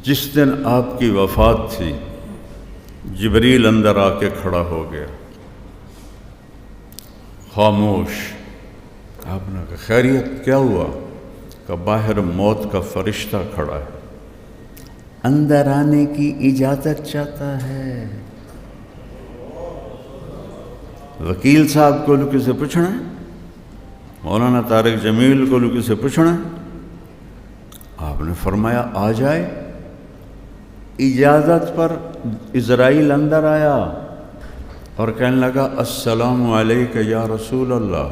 جس دن آپ کی وفات تھی جبریل اندر آ کے کھڑا ہو گیا، خاموش۔ آپ نے کہا خیریت کیا ہوا؟ کہ باہر موت کا فرشتہ کھڑا ہے، اندر آنے کی اجازت چاہتا ہے۔ وکیل صاحب کو کسی سے پوچھنا ہے، مولانا طارق جمیل کو کسی سے پوچھنا ہے؟ آپ نے فرمایا آ جائے۔ اجازت پر عزرائیل اندر آیا اور کہنے لگا السلام علیک یا رسول اللہ۔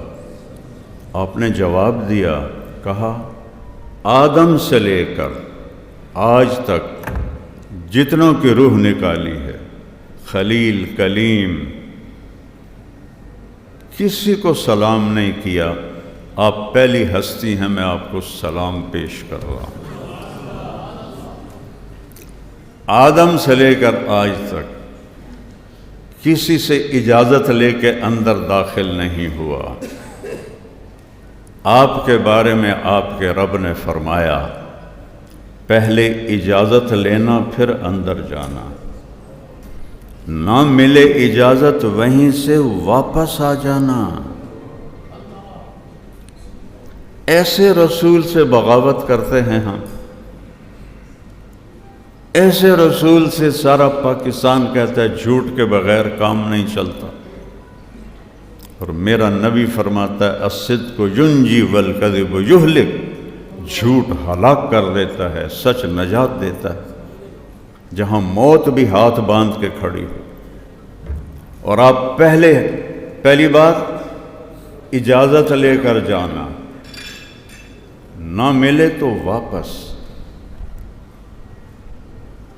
آپ نے جواب دیا، کہا آدم سے لے کر آج تک جتنوں کی روح نکالی ہے، خلیل کلیم، کسی کو سلام نہیں کیا، آپ پہلی ہستی ہیں، میں آپ کو سلام پیش کر رہا ہوں۔ آدم سے لے کر آج تک کسی سے اجازت لے کے اندر داخل نہیں ہوا۔ آپ کے بارے میں آپ کے رب نے فرمایا پہلے اجازت لینا پھر اندر جانا، نہ ملے اجازت وہیں سے واپس آ جانا۔ ایسے رسول سے بغاوت کرتے ہیں ہم، ایسے رسول سے سارا پاکستان کہتا ہے جھوٹ کے بغیر کام نہیں چلتا، اور میرا نبی فرماتا ہے الصدق ینجی والکذب یہلک، جھوٹ ہلاک کر دیتا ہے، سچ نجات دیتا ہے۔ جہاں موت بھی ہاتھ باندھ کے کھڑی ہو، اور آپ پہلی بات اجازت لے کر جانا، نہ ملے تو واپس۔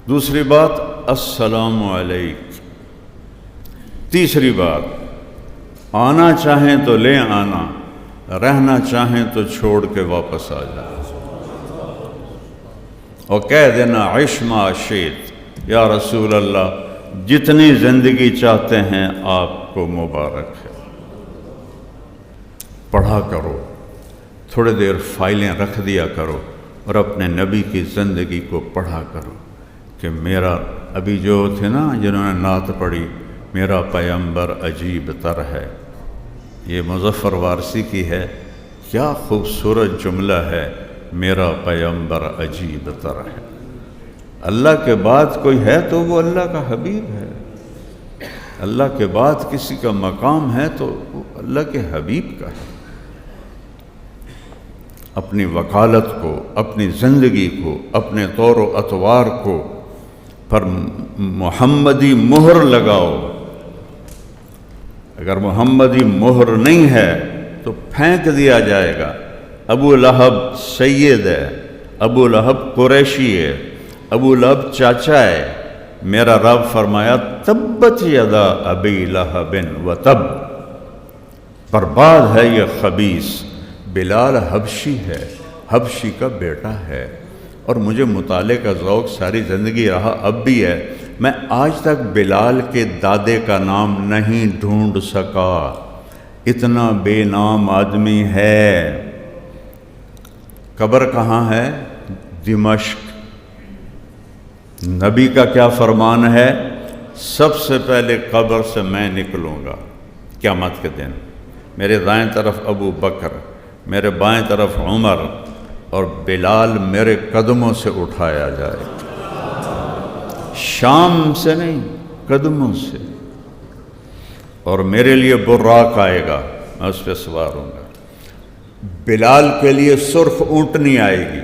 دوسری بات السلام علیک۔ تیسری بات آنا چاہیں تو لے آنا، رہنا چاہیں تو چھوڑ کے واپس آ جائے، اور کہہ دینا عش ما شئت، یا رسول اللہ جتنی زندگی چاہتے ہیں آپ کو مبارک ہے۔ پڑھا کرو، تھوڑے دیر فائلیں رکھ دیا کرو اور اپنے نبی کی زندگی کو پڑھا کرو کہ میرا، ابھی جو تھے نا جنہوں نے نعت پڑھی، میرا پیغمبر عجیب تر ہے، یہ مظفر وارثی کی ہے، کیا خوبصورت جملہ ہے، میرا پیغمبر عجیب تر ہے۔ اللہ کے بعد کوئی ہے تو وہ اللہ کا حبیب ہے، اللہ کے بعد کسی کا مقام ہے تو وہ اللہ کے حبیب کا ہے۔ اپنی وکالت کو، اپنی زندگی کو، اپنے طور و اطوار کو پر محمدی مہر لگاؤ۔ اگر محمدی مہر نہیں ہے تو پھینک دیا جائے گا۔ ابو لہب سید ہے، ابو لہب قریشی ہے، ابو لہب چاچا ہے۔ میرا رب فرمایا تبت یدا ابی لہب وتب، برباد ہے یہ خبیث۔ بلال حبشی ہے، حبشی کا بیٹا ہے، اور مجھے مطالعے کا ذوق ساری زندگی رہا، اب بھی ہے۔ میں آج تک بلال کے دادے کا نام نہیں ڈھونڈ سکا، اتنا بے نام آدمی ہے۔ قبر کہاں ہے؟ دمشق۔ نبی کا کیا فرمان ہے؟ سب سے پہلے قبر سے میں نکلوں گا قیامت کے دن، میرے دائیں طرف ابو بکر، میرے بائیں طرف عمر، اور بلال میرے قدموں سے اٹھایا جائے، شام سے نہیں، قدموں سے، اور میرے لیے براق آئے گا، میں اس پہ سوار ہوں گا۔ بلال کے لیے سرخ اونٹنی آئے گی،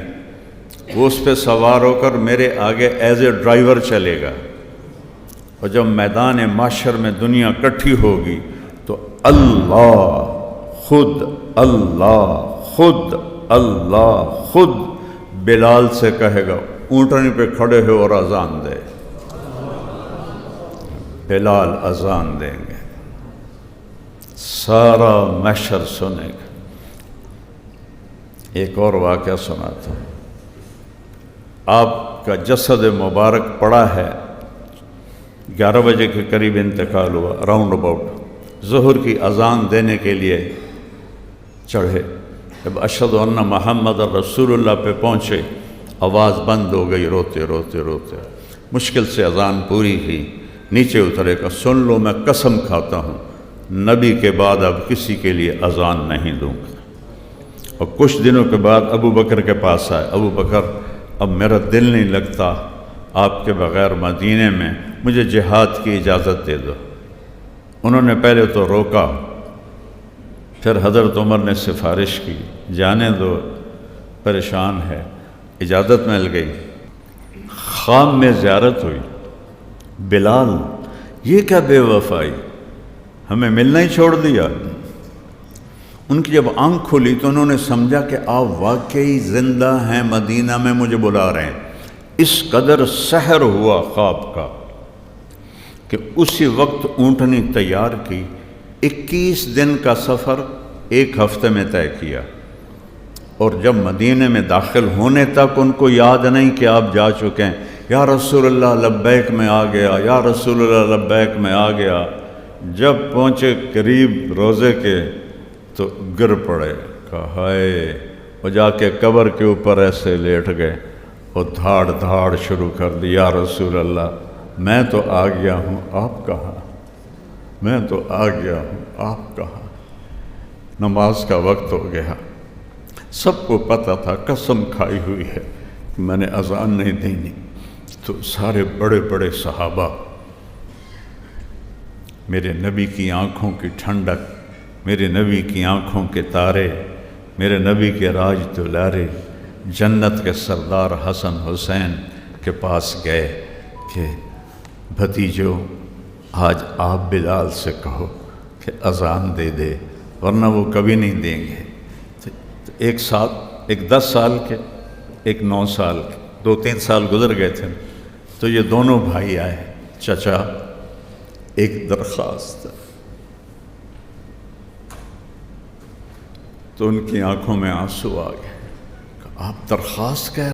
وہ اس پہ سوار ہو کر میرے آگے ایز اے ڈرائیور چلے گا، اور جب میدان محشر میں دنیا اکٹھی ہوگی تو اللہ خود، اللہ خود، اللہ خود بلال سے کہے گا اونٹنی پہ کھڑے ہو اور اذان دے۔ بلال اذان دیں گے، سارا محشر سنے گا۔ ایک اور واقعہ سناتا ہوں۔ آپ کا جسد مبارک پڑا ہے، 11 بجے کے قریب انتقال ہوا، راؤنڈ اباؤٹ ظہر کی اذان دینے کے لیے چڑھے۔ جب اشہد ان محمد رسول اللہ پہ پہنچے آواز بند ہو گئی، روتے روتے روتے مشکل سے اذان پوری کی، نیچے اترے کہ سن لو میں قسم کھاتا ہوں نبی کے بعد اب کسی کے لیے اذان نہیں دوں گا۔ اور کچھ دنوں کے بعد ابو بکر کے پاس آئے، ابو بکر اب میرا دل نہیں لگتا آپ کے بغیر مدینے میں، مجھے جہاد کی اجازت دے دو۔ انہوں نے پہلے تو روکا، پھر حضرت عمر نے سفارش کی، جانے دو، پریشان ہے، اجازت مل گئی۔ خام میں زیارت ہوئی، بلال یہ کیا بے وفائی، ہمیں ملنا ہی چھوڑ دیا۔ ان کی جب آنکھ کھلی تو انہوں نے سمجھا کہ آپ واقعی زندہ ہیں، مدینہ میں مجھے بلا رہے ہیں۔ اس قدر سحر ہوا خواب کا کہ اسی وقت اونٹنی تیار کی، 21 دن کا سفر 1 ہفتے میں طے کیا، اور جب مدینے میں داخل ہونے تک ان کو یاد نہیں کہ آپ جا چکے ہیں۔ یا رسول اللہ لبیک میں آ گیا، یا رسول اللہ لبیک میں آ گیا۔ جب پہنچے قریب روزے کے تو گر پڑے، کہا ہائے، اور جا کے قبر کے اوپر ایسے لیٹ گئے اور دھاڑ دھاڑ شروع کر دی، یا رسول اللہ میں تو آ گیا ہوں، آپ کہاں؟ میں تو آ گیا ہوں، آپ کہاں؟ نماز کا وقت ہو گیا، سب کو پتہ تھا، قسم کھائی ہوئی ہے کہ میں نے اذان نہیں دینی۔ تو سارے بڑے بڑے صحابہ، میرے نبی کی آنکھوں کی ٹھنڈک، میرے نبی کی آنکھوں کے تارے، میرے نبی کے راج دلارے، جنت کے سردار حسن حسین کے پاس گئے کہ بھتیجو آج آپ بلال سے کہو کہ اذان دے دے، ورنہ وہ کبھی نہیں دیں گے۔ ایک 10 سال کے، ایک 9 سال کے، 2-3 سال گزر گئے تھے، تو یہ دونوں بھائی آئے، چچا ایک درخواست، تو ان کی آنکھوں میں آنسو آ گئے۔ آپ درخواست کہہ